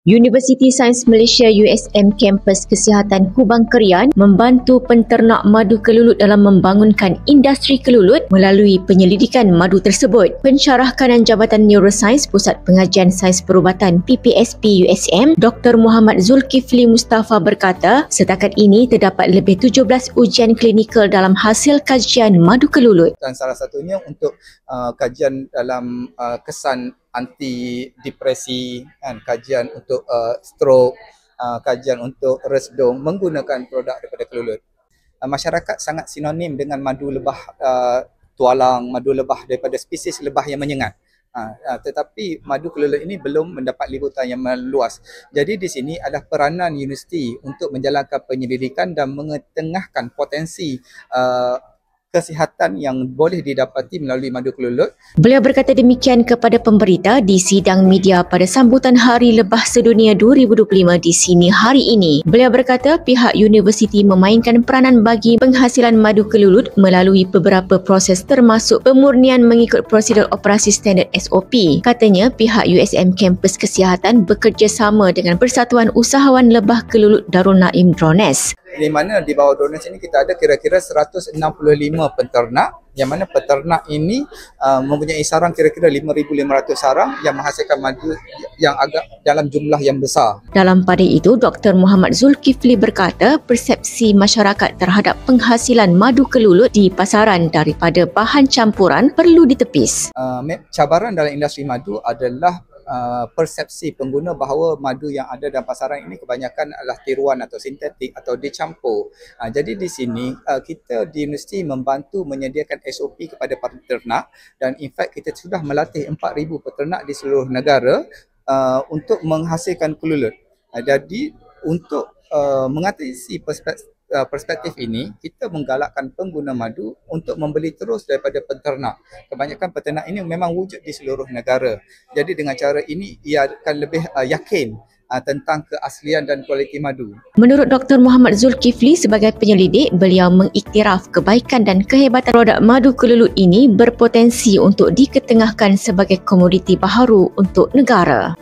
Universiti Sains Malaysia USM Kampus Kesihatan Kubang Kerian membantu penternak madu kelulut dalam membangunkan industri kelulut melalui penyelidikan madu tersebut. Pensyarah Kanan Jabatan Neurosains Pusat Pengajian Sains Perubatan PPSP USM, Dr. Muhammad Zulkifli Mustafa berkata, setakat ini terdapat lebih 17 ujian klinikal dalam hasil kajian madu kelulut. Dan salah satunya untuk kajian dalam kesan anti depresi, kajian untuk stroke, kajian untuk resdung menggunakan produk daripada kelulut. Masyarakat sangat sinonim dengan madu lebah tualang, madu lebah daripada spesies lebah yang menyengat. Tetapi madu kelulut ini belum mendapat liputan yang meluas. Jadi di sini adalah peranan universiti untuk menjalankan penyelidikan dan mengetengahkan potensi kesihatan yang boleh didapati melalui madu kelulut. Beliau berkata demikian kepada pemberita di sidang media pada sambutan Hari Lebah Sedunia 2025 di sini hari ini. Beliau berkata pihak universiti memainkan peranan bagi penghasilan madu kelulut melalui beberapa proses termasuk pemurnian mengikut prosedur operasi standard SOP. Katanya pihak USM Kampus Kesihatan bekerjasama dengan Persatuan Usahawan Lebah Kelulut Darul Naim Drones. Di mana di bawah Drones ini kita ada kira-kira 165 peternak, yang mana peternak ini mempunyai sarang kira-kira 5,500 sarang yang menghasilkan madu yang agak dalam jumlah yang besar. Dalam pada itu, Dr. Muhammad Zulkifli berkata persepsi masyarakat terhadap penghasilan madu kelulut di pasaran daripada bahan campuran perlu ditepis. Cabaran dalam industri madu adalah persepsi pengguna bahawa madu yang ada dalam pasaran ini kebanyakan adalah tiruan atau sintetik atau dicampur. Jadi di sini kita di universiti membantu menyediakan SOP kepada para peternak, dan in fact kita sudah melatih 4,000 peternak di seluruh negara untuk menghasilkan kelulut. Jadi untuk mengatasi perspektif ini, kita menggalakkan pengguna madu untuk membeli terus daripada peternak. Kebanyakan peternak ini memang wujud di seluruh negara. Jadi dengan cara ini, ia akan lebih yakin tentang keaslian dan kualiti madu. Menurut Dr. Muhammad Zulkifli sebagai penyelidik, beliau mengiktiraf kebaikan dan kehebatan produk madu kelulut ini berpotensi untuk diketengahkan sebagai komoditi baharu untuk negara.